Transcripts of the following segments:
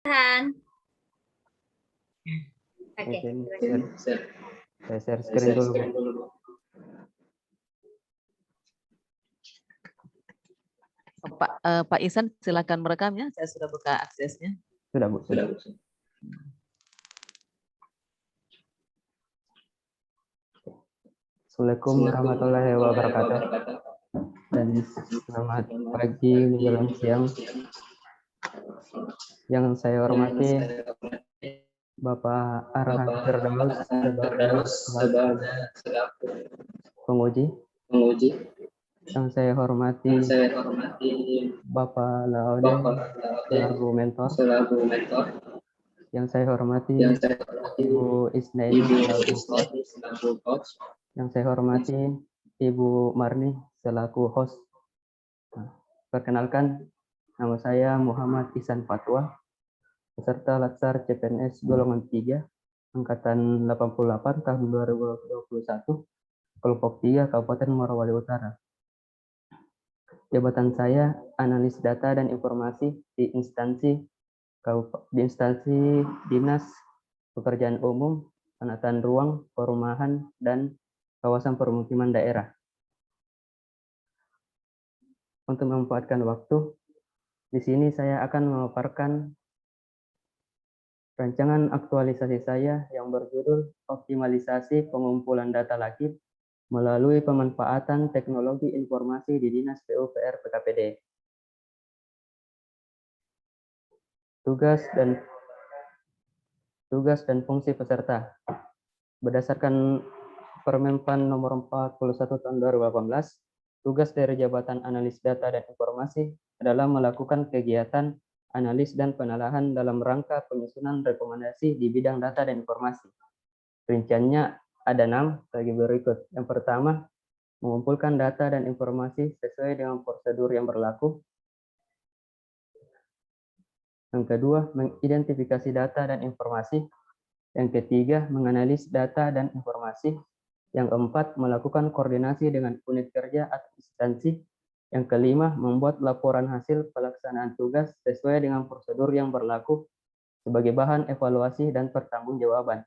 Tahan. Oke, Oke. saya share screen dulu, Bu. Pak Ihsan, silakan merekam ya. Saya sudah buka aksesnya. Sudah, Bu. Sudah. Assalamualaikum warahmatullahi wabarakatuh. Dan selamat pagi menjelang siang. Yang saya hormati Bapak Arhan Firdaus sebagai penguji. Yang saya hormati Bapak Laude selaku mentor. Yang saya hormati Ibu Isnaini selaku coach. Yang saya hormati Ibu Marni selaku host. Perkenalkan, nama saya Muhammad Ihsan Fatwa, peserta Latsar CPNS golongan 3, angkatan 88 tahun 2021, kelompok 3 Kabupaten Morowali Utara. Jabatan saya analis data dan informasi di instansi Dinas Pekerjaan Umum, Penataan Ruang, Perumahan, dan Kawasan Permukiman Daerah. Untuk memanfaatkan waktu, di sini saya akan memaparkan rancangan aktualisasi saya yang berjudul Optimalisasi Pengumpulan Data Lakib melalui pemanfaatan teknologi informasi di Dinas PUPR PKPD. Tugas dan fungsi peserta. Berdasarkan Permenpan nomor 41 tahun 2018, tugas dari Jabatan Analis Data dan Informasi adalah melakukan kegiatan analis dan penelahan dalam rangka penyusunan rekomendasi di bidang data dan informasi. Rinciannya ada 6 bagi berikut. Yang pertama, mengumpulkan data dan informasi sesuai dengan prosedur yang berlaku. Yang kedua, mengidentifikasi data dan informasi. Yang ketiga, menganalisis data dan informasi. Yang keempat, melakukan koordinasi dengan unit kerja atau instansi. Yang kelima, membuat laporan hasil pelaksanaan tugas sesuai dengan prosedur yang berlaku sebagai bahan evaluasi dan pertanggungjawaban.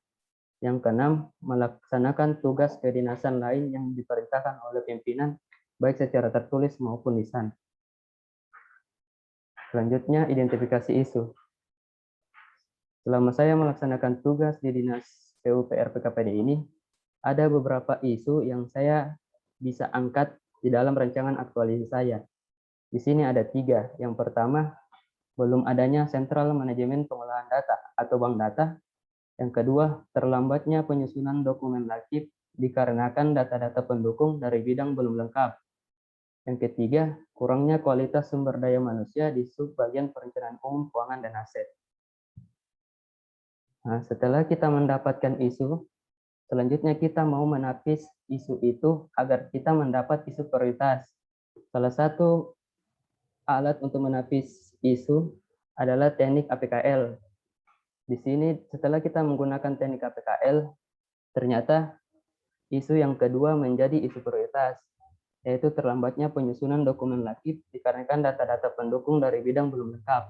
Yang keenam, melaksanakan tugas kedinasan lain yang diperintahkan oleh pimpinan, baik secara tertulis maupun lisan. Selanjutnya, identifikasi isu. Selama saya melaksanakan tugas di Dinas PUPR PKPD ini, ada beberapa isu yang saya bisa angkat di dalam rancangan aktualisasi saya. Di sini ada 3. Yang pertama, belum adanya sentral manajemen pengolahan data atau bank data. Yang kedua, terlambatnya penyusunan dokumen lakib dikarenakan data-data pendukung dari bidang belum lengkap. Yang ketiga, kurangnya kualitas sumber daya manusia di subbagian perencanaan umum keuangan dan aset. Nah, setelah kita mendapatkan isu, selanjutnya kita mau menapis isu itu agar kita mendapat isu prioritas. Salah satu alat untuk menapis isu adalah teknik APKL. Di sini setelah kita menggunakan teknik APKL, ternyata isu yang kedua menjadi isu prioritas, yaitu terlambatnya penyusunan dokumen lakib dikarenakan data-data pendukung dari bidang belum lengkap.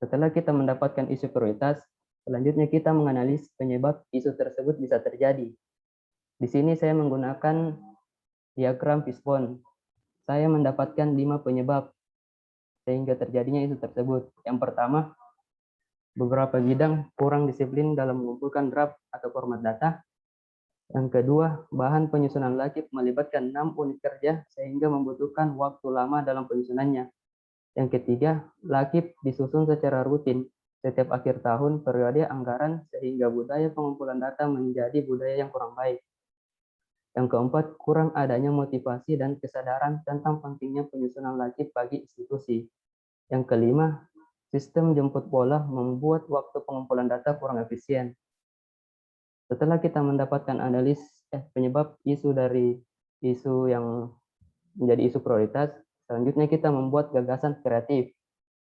Setelah kita mendapatkan isu prioritas, selanjutnya kita menganalisis penyebab isu tersebut bisa terjadi. Di sini saya menggunakan diagram fishbone. Saya mendapatkan 5 penyebab sehingga terjadinya isu tersebut. Yang pertama, beberapa bidang kurang disiplin dalam mengumpulkan draft atau format data. Yang kedua, bahan penyusunan lakib melibatkan 6 unit kerja sehingga membutuhkan waktu lama dalam penyusunannya. Yang ketiga, lakib disusun secara rutin setiap akhir tahun periode anggaran sehingga budaya pengumpulan data menjadi budaya yang kurang baik. Yang keempat, kurang adanya motivasi dan kesadaran tentang pentingnya penyusunan lakib bagi institusi. Yang kelima, sistem jemput bola membuat waktu pengumpulan data kurang efisien. Setelah kita mendapatkan penyebab isu dari isu yang menjadi isu prioritas, selanjutnya kita membuat gagasan kreatif.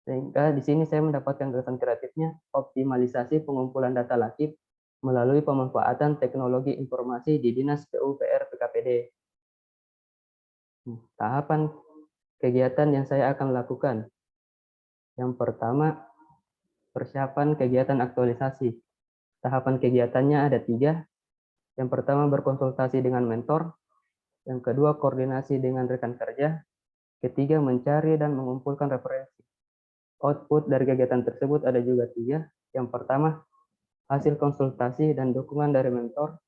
Sehingga di sini saya mendapatkan gagasan kreatifnya optimalisasi pengumpulan data lakib melalui pemanfaatan teknologi informasi di Dinas PUPR PKPD. Tahapan kegiatan yang saya akan lakukan. Yang pertama, persiapan kegiatan aktualisasi. Tahapan kegiatannya ada 3. Yang pertama, berkonsultasi dengan mentor. Yang kedua, koordinasi dengan rekan kerja. Ketiga, mencari dan mengumpulkan referensi. Output dari kegiatan tersebut ada juga 3. Yang pertama, hasil konsultasi dan dukungan dari mentor.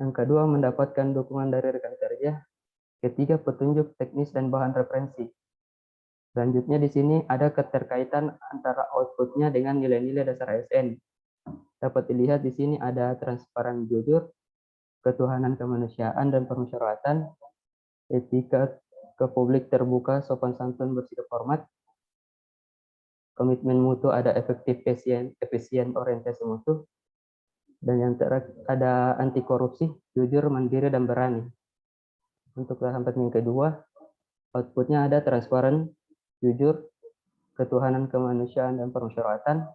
Yang kedua, mendapatkan dukungan dari rekan kerja. Ketiga, petunjuk teknis dan bahan referensi. Selanjutnya di sini ada keterkaitan antara outputnya dengan nilai-nilai dasar ASN. Dapat dilihat di sini ada transparan jujur, ketuhanan kemanusiaan dan permusyawaratan, etika ke publik terbuka, sopan santun, bersikap hormat, komitmen mutu, ada efektif, efisien, orientasi mutu, dan yang terakhir ada anti korupsi, jujur, mandiri, dan berani. Untuk tahapan yang kedua, outputnya ada transparan, jujur, ketuhanan kemanusiaan dan permusyawaratan,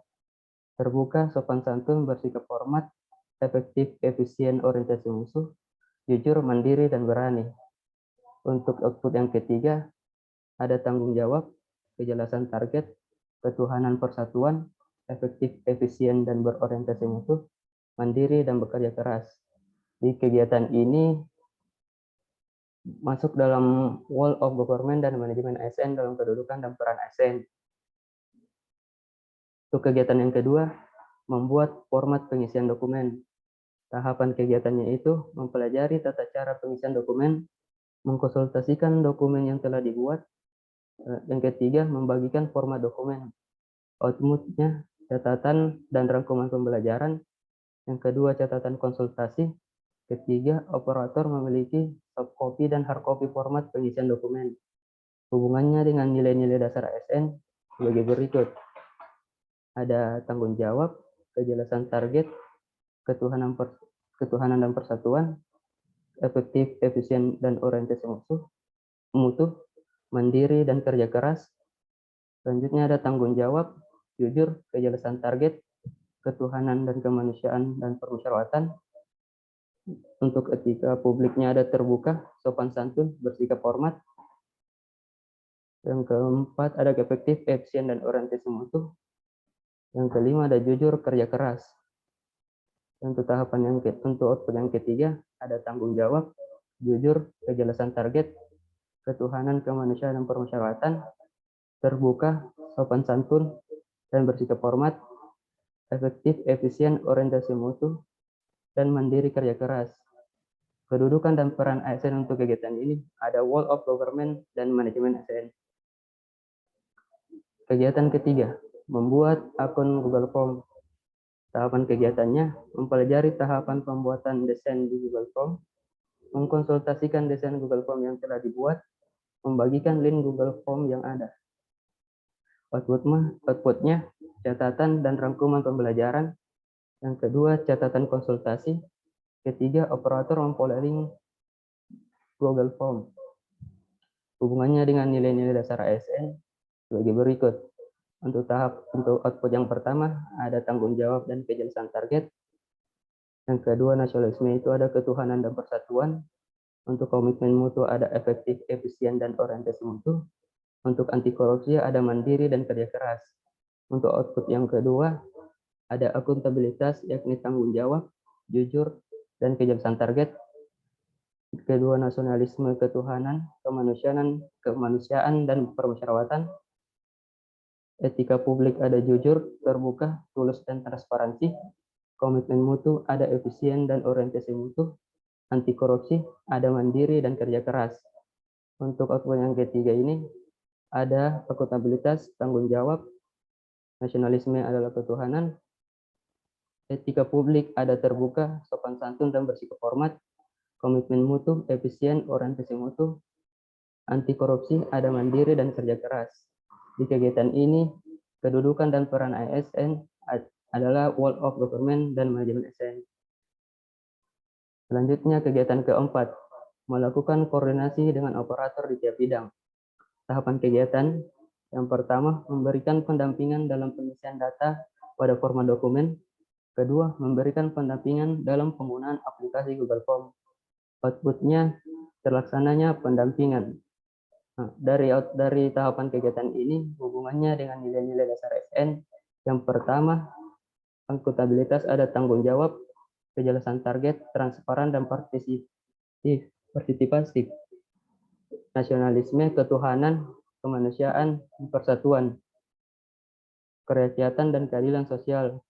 terbuka, sopan santun, bersikap hormat, efektif, efisien, orientasi musuh, jujur, mandiri, dan berani. Untuk output yang ketiga, ada tanggung jawab, kejelasan target, ketuhanan persatuan, efektif, efisien, dan berorientasi musuh, mandiri, dan bekerja keras. Di kegiatan ini masuk dalam Wall of Government dan Manajemen ASN dalam kedudukan dan peran ASN. Untuk kegiatan yang kedua, membuat format pengisian dokumen. Tahapan kegiatannya itu mempelajari tata cara pengisian dokumen, mengkonsultasikan dokumen yang telah dibuat. Yang ketiga, membagikan format dokumen. Outputnya catatan dan rangkuman pembelajaran. Yang kedua, catatan konsultasi. Ketiga, operator memiliki soft copy dan hard copy format pengisian dokumen. Hubungannya dengan nilai-nilai dasar ASN sebagai berikut. Ada tanggung jawab, kejelasan target, ketuhanan dan persatuan, efektif, efisien, dan orientasi mutu, mandiri, dan kerja keras. Selanjutnya ada tanggung jawab, jujur, kejelasan target, ketuhanan dan kemanusiaan, dan permusyawaratan. Untuk etika publiknya ada terbuka, sopan santun, bersikap hormat. Yang keempat ada efektif, efisien, dan orientasi mutu. Yang kelima ada jujur, kerja keras. Untuk tahapan untuk output yang ketiga ada tanggung jawab, jujur, kejelasan target, ketuhanan kemanusiaan dan permusyawaratan, terbuka, sopan santun, dan bersikap hormat, efektif, efisien, orientasi mutu, dan mandiri kerja keras. Kedudukan dan peran ASN untuk kegiatan ini ada Wall of Government dan Manajemen ASN. Kegiatan ketiga, membuat akun Google Form. Tahapan kegiatannya mempelajari tahapan pembuatan desain di Google Form, mengkonsultasikan desain Google Form yang telah dibuat, membagikan link Google Form yang ada. Outputnya catatan dan rangkuman pembelajaran. Yang kedua, catatan konsultasi. Ketiga, operator memperoleh Google Form. Hubungannya dengan nilai-nilai dasar ASN sebagai berikut. Untuk output yang pertama, ada tanggung jawab dan kejelasan target. Yang kedua, nasionalisme itu ada ketuhanan dan persatuan. Untuk komitmen mutu ada efektif, efisien, dan orientasi mutu. Untuk anti korupsi ada mandiri dan kerja keras. Untuk output yang kedua, ada akuntabilitas, yakni tanggung jawab, jujur, dan kejelasan target. Kedua, nasionalisme, ketuhanan, kemanusiaan, dan permusyawaratan. Etika publik ada jujur, terbuka, tulus, dan transparansi. Komitmen mutu ada efisien dan orientasi mutu. Anti korupsi ada mandiri dan kerja keras. Untuk output yang ketiga ini ada akuntabilitas, tanggung jawab, nasionalisme adalah ketuhanan, etika publik ada terbuka, sopan santun, dan bersikap hormat. Komitmen mutu, efisien, orientasi mutu. Anti korupsi ada mandiri dan kerja keras. Di kegiatan ini, kedudukan dan peran ASN adalah Wall of Government dan Manajemen ASN. Selanjutnya, kegiatan keempat, melakukan koordinasi dengan operator di tiap bidang. Tahapan kegiatan yang pertama, memberikan pendampingan dalam pengisian data pada format dokumen. Kedua, memberikan pendampingan dalam penggunaan aplikasi Google Form. Outputnya terlaksananya pendampingan. Nah, dari tahapan kegiatan ini hubungannya dengan nilai-nilai dasar SN. Yang pertama, akuntabilitas ada tanggung jawab, kejelasan target, transparan dan partisipatif, nasionalisme, ketuhanan, kemanusiaan, persatuan, kerakyatan dan keadilan sosial.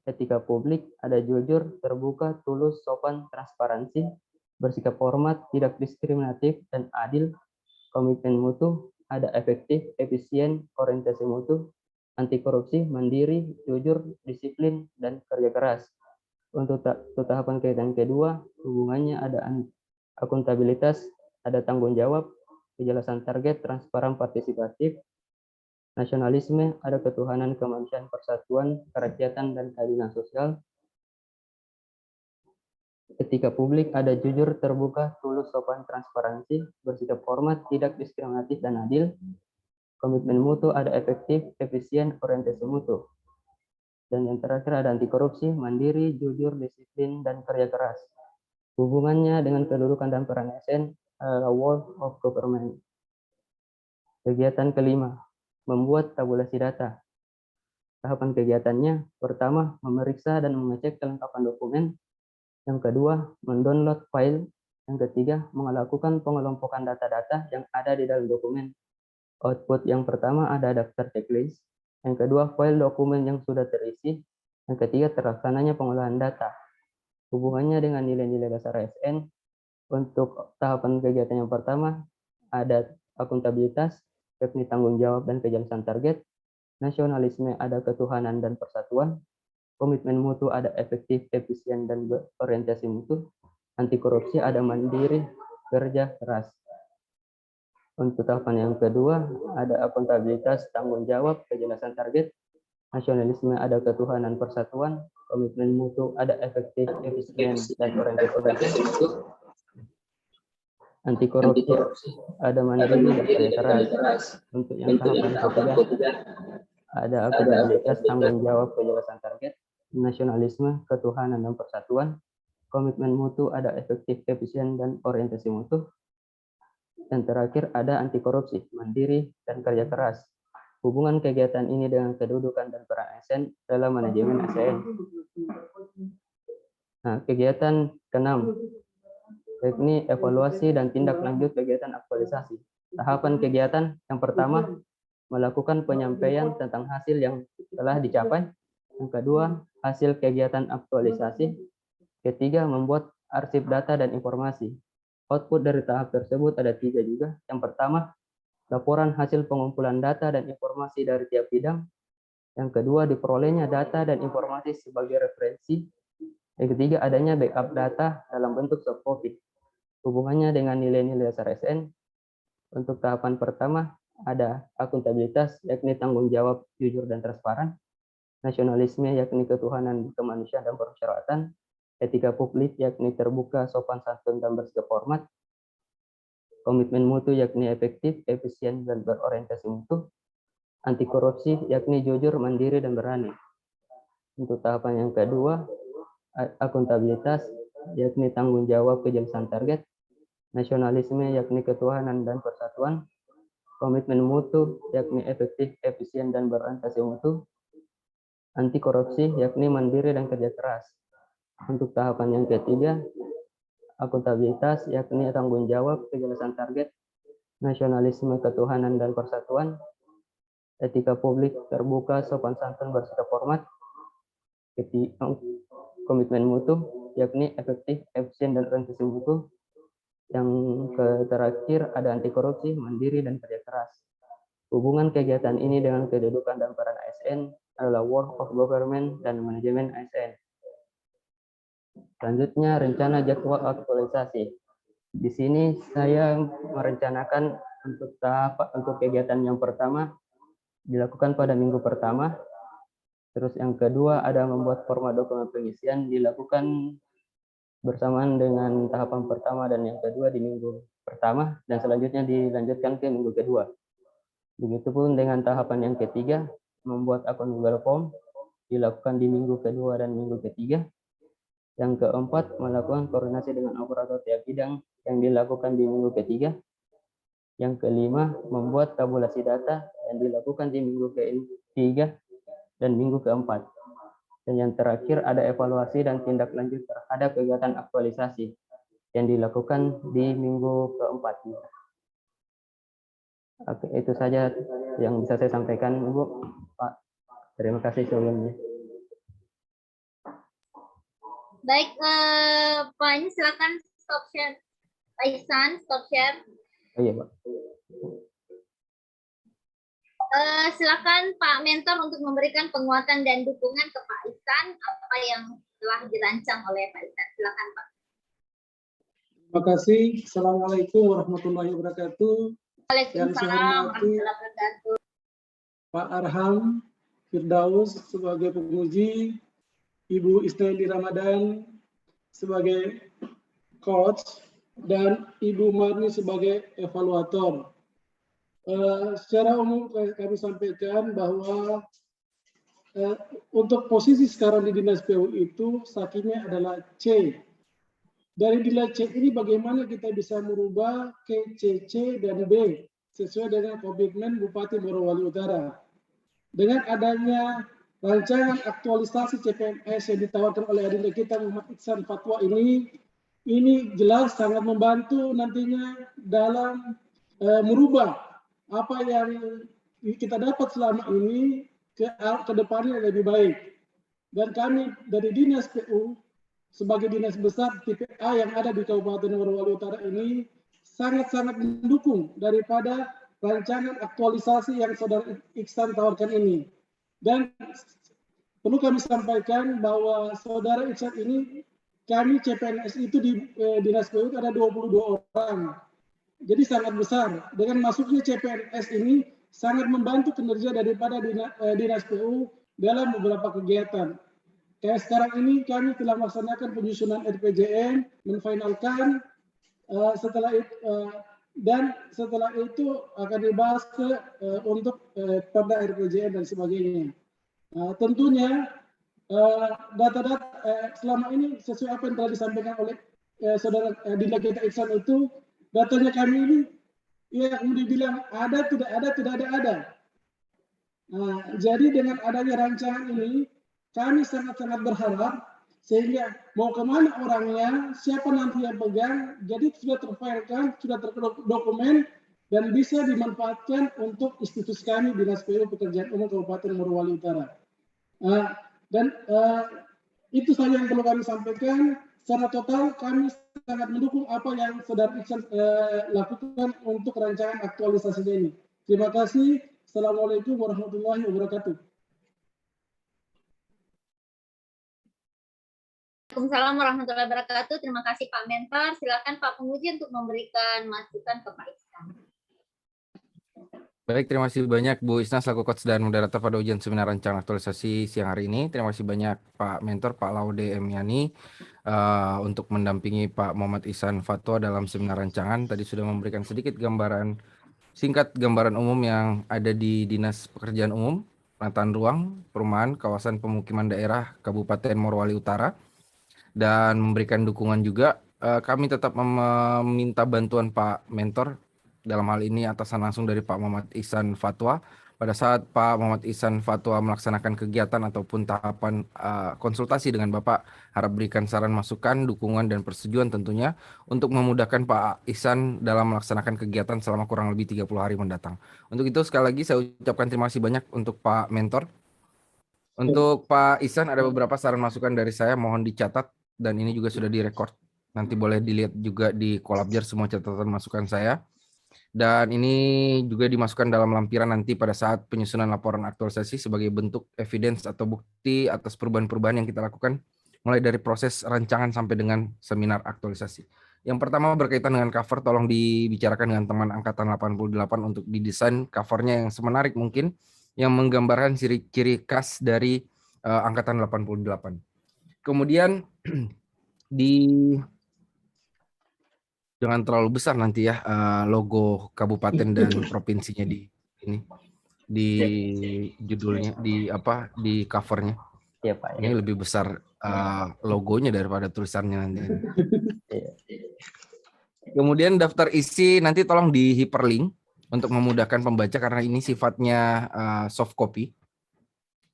Etika publik ada jujur, terbuka, tulus, sopan, transparansi, bersikap hormat, tidak diskriminatif dan adil. Komitmen mutu ada efektif, efisien, orientasi mutu, anti korupsi, mandiri, jujur, disiplin, dan kerja keras. Untuk tahapan kegiatan kedua, hubungannya ada akuntabilitas, ada tanggung jawab, kejelasan target, transparan, partisipatif, nasionalisme, ada ketuhanan, kemanusiaan, persatuan, kerakyatan, dan keadilan sosial. Etika publik ada jujur, terbuka, tulus, sopan, transparansi, bersikap hormat, tidak diskriminatif dan adil. Komitmen mutu ada efektif, efisien, orientasi mutu. Dan yang terakhir ada anti korupsi, mandiri, jujur, disiplin, dan kerja keras. Hubungannya dengan kedudukan dan peran ASN adalah world of government. Kegiatan kelima, membuat tabulasi data. Tahapan kegiatannya, pertama, memeriksa dan mengecek kelengkapan dokumen. Yang kedua, mendownload file. Yang ketiga, melakukan pengelompokan data-data yang ada di dalam dokumen. Output yang pertama ada daftar checklist. Yang kedua, file dokumen yang sudah terisi. Yang ketiga, terlaksananya pengolahan data. Hubungannya dengan nilai-nilai dasar ASN. Untuk tahapan kegiatan yang pertama, ada akuntabilitas, yakni tanggung jawab dan kejelasan target. Nasionalisme ada ketuhanan dan persatuan. Komitmen mutu ada efektif, efisien, dan berorientasi mutu. Anti korupsi ada mandiri, kerja keras. Untuk tahapan yang kedua, ada akuntabilitas, tanggung jawab, kejelasan target. Nasionalisme ada ketuhanan, persatuan. Komitmen mutu ada efektif, efisien, dan orientasi mutu. Anti korupsi ada mandiri dan kerja keras. Untuk yang tahapan ketiga, ada akuntabilitas, tanggung jawab, kejelasan target, nasionalisme, ketuhanan, dan persatuan. Komitmen mutu ada efektif, efisien, dan orientasi mutu. Dan terakhir ada anti korupsi, mandiri, dan kerja keras. Hubungan kegiatan ini dengan kedudukan dan peran ASN dalam manajemen ASN. Nah, kegiatan keenam, yakni evaluasi dan tindak lanjut kegiatan aktualisasi. Tahapan kegiatan yang pertama, melakukan penyampaian tentang hasil yang telah dicapai. Yang kedua, hasil kegiatan aktualisasi. Ketiga, membuat arsip data dan informasi. Output dari tahap tersebut ada 3 juga. Yang pertama, laporan hasil pengumpulan data dan informasi dari tiap bidang. Yang kedua, diperolehnya data dan informasi sebagai referensi. Yang ketiga, adanya backup data dalam bentuk soft copy. Hubungannya dengan nilai-nilai dasar SN. Untuk tahapan pertama, ada akuntabilitas, yakni tanggung jawab, jujur, dan transparan. Nasionalisme, yakni ketuhanan, kemanusiaan, dan persyaratan. Etika publik, yakni terbuka, sopan santun, dan bersikap hormat. Komitmen mutu, yakni efektif, efisien, dan berorientasi mutu. Anti korupsi, yakni jujur, mandiri, dan berani. Untuk tahapan yang kedua, akuntabilitas, yakni tanggung jawab, kejelasan target. Nasionalisme, yakni ketuhanan dan persatuan. Komitmen mutu, yakni efektif, efisien, dan berorientasi mutu. Anti korupsi, yakni mandiri dan kerja keras. Untuk tahapan yang ketiga, akuntabilitas, yakni tanggung jawab, kejelasan target. Nasionalisme, ketuhanan, dan persatuan. Etika publik, terbuka, sopan santun, bersikap hormat. Komitmen mutu, yakni efektif, efisien, dan orientasi mutu. Yang terakhir ada anti korupsi, mandiri, dan kerja keras. Hubungan kegiatan ini dengan kedudukan dan peran ASN adalah work of government dan manajemen ASN. Selanjutnya, rencana jadwal aktualisasi. Di sini saya merencanakan untuk kegiatan yang pertama dilakukan pada minggu pertama. Terus yang kedua ada membuat format dokumen pengisian dilakukan bersamaan dengan tahapan pertama dan yang kedua di minggu pertama dan selanjutnya dilanjutkan ke minggu kedua. Begitupun dengan tahapan yang ketiga, membuat akun Google Form dilakukan di minggu kedua dan minggu ketiga. Yang keempat, melakukan koordinasi dengan operator tiap bidang yang dilakukan di minggu ketiga. Yang kelima, membuat tabulasi data yang dilakukan di minggu ke-3 dan minggu ke-4. Dan yang terakhir, ada evaluasi dan tindak lanjut terhadap kegiatan aktualisasi yang dilakukan di minggu ke-4. Oke, itu saja yang bisa saya sampaikan, Ibu. Pak, terima kasih sebelumnya. Baik, Pak, ini silakan stop share. Pak Ihsan, stop share. Oh iya, Pak. Silakan Pak Mentor untuk memberikan penguatan dan dukungan ke Pak Ihsan apa yang telah dirancang oleh Pak Ihsan. Silakan Pak. Terima kasih. Assalamualaikum warahmatullahi wabarakatuh. Waalaikumsalam warahmatullahi wabarakatuh. Pak Arham Firdaus sebagai penguji, Ibu Isnaini Ramadan sebagai coach, dan Ibu Marni sebagai evaluator. Secara umum kami sampaikan bahwa untuk posisi sekarang di Dinas PU itu sakinya adalah C. Dari nilai C ini bagaimana kita bisa merubah ke C, C, dan B sesuai dengan komitmen Bupati Morowali Utara. Dengan adanya rancangan aktualisasi CPNS yang ditawarkan oleh adinda kita Muhammad Ihsan Fatwa ini jelas sangat membantu nantinya dalam merubah apa yang kita dapat selama ini ke depannya lebih baik. Dan kami dari Dinas PU sebagai dinas besar tipe A yang ada di Kabupaten Morowali Utara ini sangat-sangat mendukung daripada rancangan aktualisasi yang Saudara Ihsan tawarkan ini. Dan perlu kami sampaikan bahwa Saudara Ihsan ini, kami CPNS itu di Dinas PU ada 22 orang. Jadi sangat besar. Dengan masuknya CPNS ini sangat membantu kinerja daripada Dinas PU dalam beberapa kegiatan. Kayak sekarang ini kami telah melaksanakan penyusunan RPJM, menfinalkan, dan setelah itu akan dibahas untuk perda RPJM dan sebagainya. Tentunya data-data selama ini sesuai apa yang telah disampaikan oleh Saudara Dinda kita Ihsan itu, datanya kami ini ya kemudian bilang ada, tidak ada. Jadi dengan adanya rancangan ini, kami sangat-sangat berharap sehingga mau kemana orangnya, siapa nanti yang pegang, jadi sudah terfilekan, sudah terdokumen, dan bisa dimanfaatkan untuk institusi kami Dinas PU Pekerjaan Umum Kabupaten Morowali Utara. Dan itu saja yang perlu kami sampaikan. Secara total kami sangat mendukung apa yang Saudara Ihsan lakukan untuk rancangan aktualisasi ini. Terima kasih. Assalamualaikum warahmatullahi wabarakatuh. Waalaikumsalam warahmatullahi wabarakatuh. Terima kasih Pak Mentor. Silakan Pak Penguji untuk memberikan masukan ke Pak Ihsan. Baik, terima kasih banyak Bu Isna selaku coach dan moderator pada ujian seminar rancangan aktualisasi siang hari ini. Terima kasih banyak Pak Mentor, Pak Laude M. Yani untuk mendampingi Pak Muhammad Ihsan Fatwa dalam seminar rancangan. Tadi sudah memberikan sedikit singkat gambaran umum yang ada di Dinas Pekerjaan Umum, Penataan Ruang, Perumahan, Kawasan Pemukiman Daerah Kabupaten Morowali Utara, dan memberikan dukungan juga. Kami tetap meminta bantuan Pak Mentor dalam hal ini atasan langsung dari Pak Muhammad Ihsan Fatwa. Pada saat Pak Muhammad Ihsan Fatwa melaksanakan kegiatan ataupun tahapan konsultasi dengan Bapak, harap berikan saran masukan, dukungan, dan persetujuan tentunya untuk memudahkan Pak Ihsan dalam melaksanakan kegiatan selama kurang lebih 30 hari mendatang. Untuk itu sekali lagi saya ucapkan terima kasih banyak untuk Pak Mentor. Untuk Pak Ihsan ada beberapa saran masukan dari saya, mohon dicatat dan ini juga sudah direkord. Nanti boleh dilihat juga di Kolabjar semua catatan masukan saya. Dan ini juga dimasukkan dalam lampiran nanti pada saat penyusunan laporan aktualisasi sebagai bentuk evidence atau bukti atas perubahan-perubahan yang kita lakukan mulai dari proses rancangan sampai dengan seminar aktualisasi. Yang pertama berkaitan dengan cover, tolong dibicarakan dengan teman angkatan 88 untuk didesain covernya yang semenarik mungkin, yang menggambarkan ciri-ciri khas dari angkatan 88. Kemudian jangan terlalu besar nanti ya logo kabupaten dan provinsinya di judulnya, di covernya. Iya Pak. Ini lebih besar logonya daripada tulisannya nanti. Kemudian daftar isi nanti tolong di hyperlink untuk memudahkan pembaca karena ini sifatnya soft copy.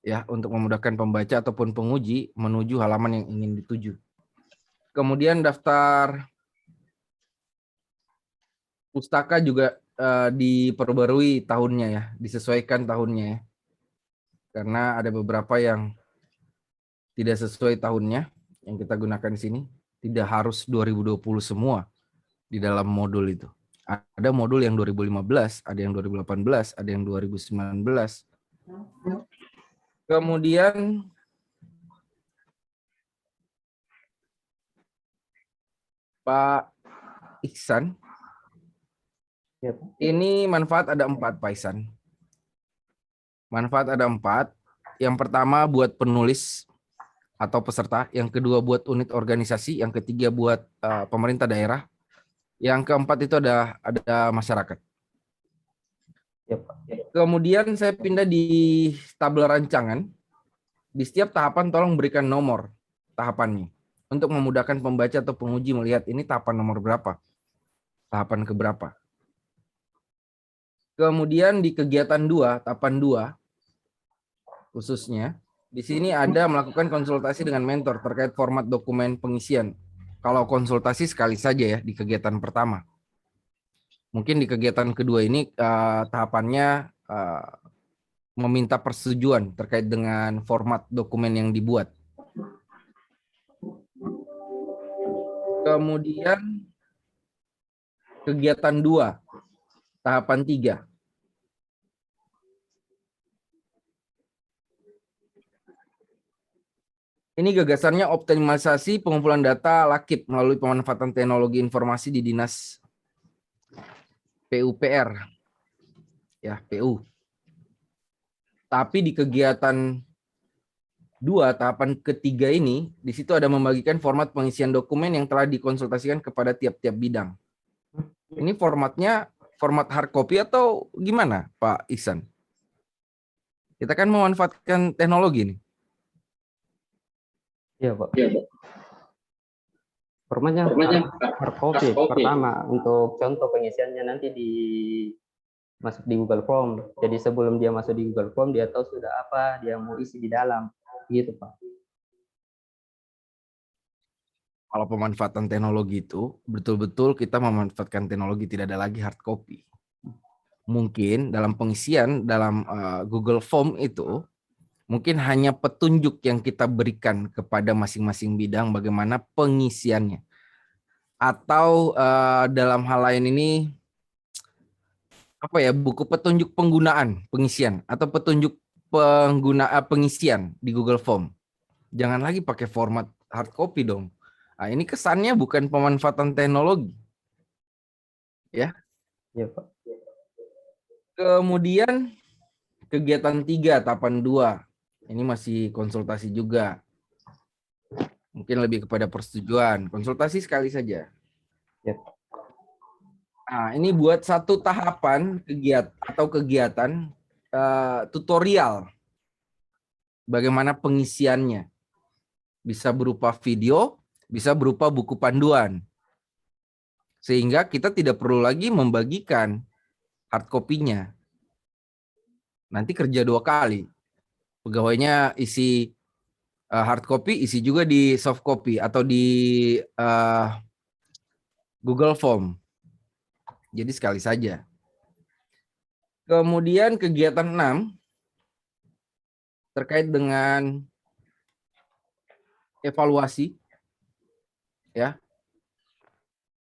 Ya, untuk memudahkan pembaca ataupun penguji menuju halaman yang ingin dituju. Kemudian daftar pustaka juga diperbarui tahunnya ya, disesuaikan tahunnya ya. Karena ada beberapa yang tidak sesuai tahunnya yang kita gunakan di sini. Tidak harus 2020 semua di dalam modul itu. Ada modul yang 2015, ada yang 2018, ada yang 2019. Kemudian Pak Iksan, Ya, Pak. ini manfaat ada 4, Pak Iksan. Manfaat ada 4. Yang pertama buat penulis atau peserta, yang kedua buat unit organisasi, yang ketiga buat pemerintah daerah, yang keempat itu ada masyarakat. Ya, Pak. Kemudian saya pindah di tabel rancangan. Di setiap tahapan tolong berikan nomor tahapannya untuk memudahkan pembaca atau penguji melihat ini tahapan nomor berapa, tahapan keberapa. Kemudian di kegiatan 2, tahapan 2 khususnya, di sini ada melakukan konsultasi dengan mentor terkait format dokumen pengisian. Kalau konsultasi sekali saja ya di kegiatan pertama. Mungkin di kegiatan kedua ini tahapannya meminta persetujuan terkait dengan format dokumen yang dibuat. Kemudian kegiatan 2, tahapan 3. Ini gagasannya optimalisasi pengumpulan data LAKIP melalui pemanfaatan teknologi informasi di Dinas PUPR. Ya, PU. Tapi di kegiatan 2, tahapan ketiga ini, di situ ada membagikan format pengisian dokumen yang telah dikonsultasikan kepada tiap-tiap bidang. Ini formatnya format hard copy atau gimana, Pak Ihsan? Kita kan memanfaatkan teknologi nih. Iya, Pak. Formatnya hard copy pertama untuk contoh pengisiannya nanti masuk di Google Form. Jadi sebelum dia masuk di Google Form dia tahu sudah apa dia mau isi di dalam, gitu Pak. Kalau pemanfaatan teknologi itu betul-betul kita memanfaatkan teknologi, tidak ada lagi hard copy. Mungkin dalam pengisian dalam Google Form itu mungkin hanya petunjuk yang kita berikan kepada masing-masing bidang bagaimana pengisiannya. Atau dalam hal lain ini apa ya, buku petunjuk penggunaan pengisian atau petunjuk pengisian di Google Form. Jangan lagi pakai format hard copy dong. Nah, ini kesannya bukan pemanfaatan teknologi. Ya. Iya, Pak. Kemudian kegiatan 3, tahapan 2. Ini masih konsultasi juga. Mungkin lebih kepada persetujuan. Konsultasi sekali saja. Ya. Nah, ini buat satu tahapan kegiatan tutorial. Bagaimana pengisiannya. Bisa berupa video, bisa berupa buku panduan. Sehingga kita tidak perlu lagi membagikan hard copy-nya. Nanti kerja 2 kali. Pegawainya isi hard copy, isi juga di soft copy atau di Google Form. Jadi sekali saja. Kemudian kegiatan 6 terkait dengan evaluasi. Ya.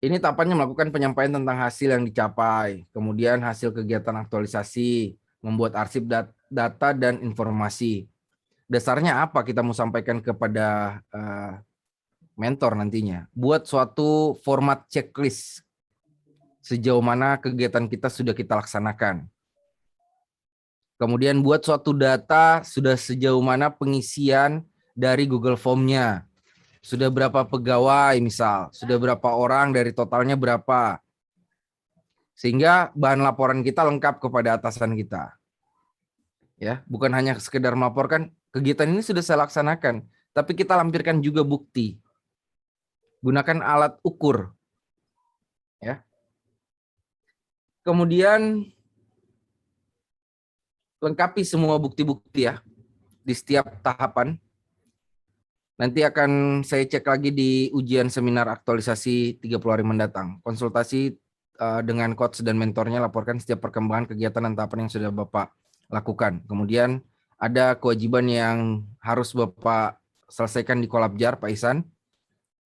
Ini tahapannya melakukan penyampaian tentang hasil yang dicapai, kemudian hasil kegiatan aktualisasi, membuat arsip data dan informasi. Dasarnya apa kita mau sampaikan kepada mentor nantinya? Buat suatu format checklist sejauh mana kegiatan kita sudah kita laksanakan. Kemudian buat suatu data sudah sejauh mana pengisian dari Google Form-nya. Sudah berapa pegawai misal, sudah berapa orang dari totalnya berapa. Sehingga bahan laporan kita lengkap kepada atasan kita. Ya, bukan hanya sekedar melaporkan kegiatan ini sudah saya laksanakan, tapi kita lampirkan juga bukti. Gunakan alat ukur. ya. Kemudian lengkapi semua bukti-bukti ya di setiap tahapan. Nanti akan saya cek lagi di ujian seminar aktualisasi 30 hari mendatang. Konsultasi dengan coach dan mentornya, laporkan setiap perkembangan kegiatan dan tahapan yang sudah Bapak lakukan. Kemudian ada kewajiban yang harus Bapak selesaikan di Kolabjar, Pak Ihsan.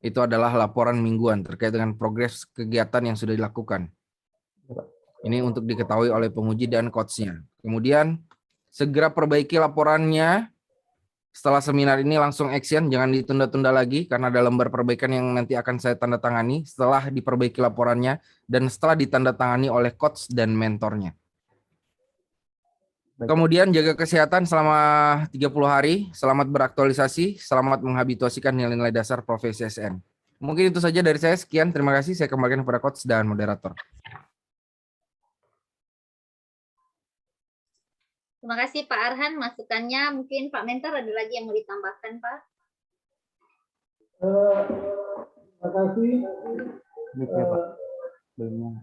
Itu adalah laporan mingguan terkait dengan progres kegiatan yang sudah dilakukan. Ini untuk diketahui oleh penguji dan coach-nya. Kemudian segera perbaiki laporannya. Setelah seminar ini langsung action, jangan ditunda-tunda lagi karena ada lembar perbaikan yang nanti akan saya tanda tangani setelah diperbaiki laporannya dan setelah ditandatangani oleh coach dan mentornya. Kemudian jaga kesehatan selama 30 hari, selamat beraktualisasi, selamat menghabituasikan nilai-nilai dasar profesi SN. Mungkin itu saja dari saya, sekian, terima kasih, saya kembalikan kepada coach dan moderator. Terima kasih Pak Arhan masukannya. Mungkin Pak Mentor ada lagi yang mau ditambahkan, Pak? Terima kasih. Baiknya, Pak. Belumnya.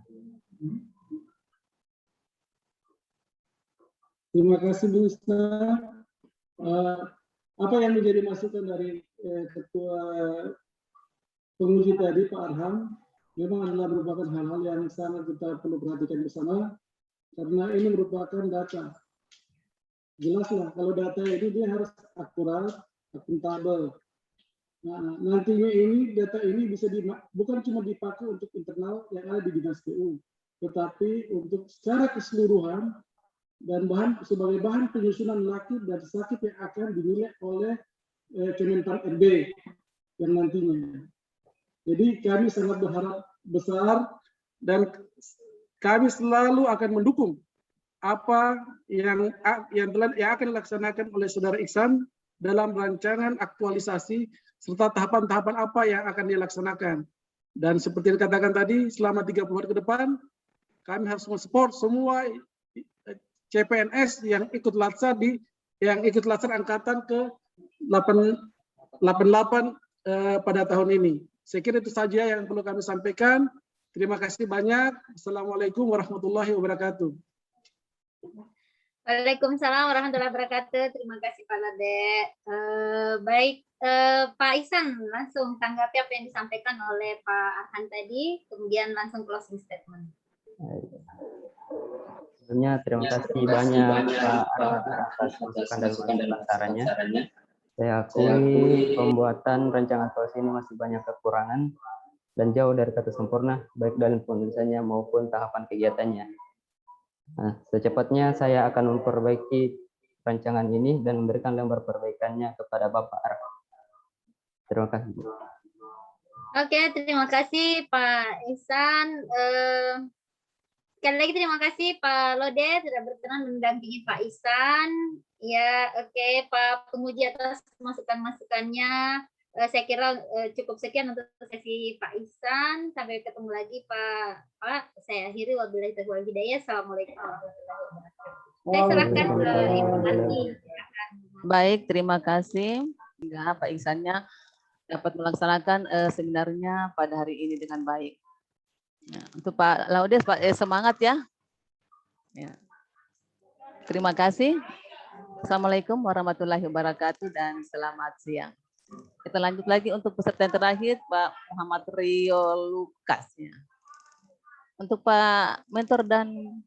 Terima kasih Bu Isna. Apa yang menjadi masukan dari Ketua penguji tadi Pak Arham memang adalah merupakan hal-hal yang sangat kita perlu perhatikan bersama karena ini merupakan data. Jelaslah kalau data ini dia harus akurat, akuntabel. Nah, nantinya ini data ini bisa bukan cuma dipakai untuk internal yang ada di Dinas PU, tetapi untuk secara keseluruhan dan sebagai bahan penyusunan lakib dan sakit yang akan dinilai oleh Kemenpan RB yang nantinya. Jadi kami sangat berharap besar dan kami selalu akan mendukung apa yang akan dilaksanakan oleh Saudara Ihsan dalam rancangan aktualisasi serta tahapan-tahapan apa yang akan dilaksanakan. Dan seperti yang dikatakan tadi, selama 30 hari ke depan, kami harus mensupport semua CPNS yang ikut latsar angkatan ke 88 pada tahun ini. Saya kira itu saja yang perlu kami sampaikan. Terima kasih banyak. Assalamualaikum warahmatullahi wabarakatuh. Waalaikumsalam warahmatullahi wabarakatuh. Terima kasih Pak Lode. Baik, Pak Ihsan langsung tanggapi apa yang disampaikan oleh Pak Arhan tadi, kemudian langsung closing statement. Sebelumnya terima kasih banyak Pak Arhan atas masukan dan pelajarannya. Saya akui pembuatan rancangan solusi ini masih banyak kekurangan dan jauh dari kata sempurna, baik dalam penulisannya maupun tahapan kegiatannya. Nah, secepatnya saya akan memperbaiki rancangan ini dan memberikan lembar perbaikannya kepada Bapak Arhan. Terima kasih. Oke, terima kasih Pak Ihsan. Sekali lagi terima kasih Pak Lode sudah berkenan mendampingi Pak Ihsan. Ya, oke Pak penguji atas masukan-masukannya. Saya kira cukup sekian untuk sesi Pak Ihsan. Sampai ketemu lagi Pak. Saya akhiri wabillahi taufiq wal hidayah. Assalamualaikum warahmatullahi wabarakatuh. Saya serahkan ke Ibu Ati. Baik, terima kasih. Ya, Pak Ihsannya dapat melaksanakan seminarnya pada hari ini dengan baik. Ya, untuk Pak Laudes, Pak semangat ya. Ya. Terima kasih. Assalamualaikum warahmatullahi wabarakatuh dan selamat siang. Kita lanjut lagi untuk peserta yang terakhir, Pak Muhammad Rio Lukas. Ya. Untuk Pak Mentor dan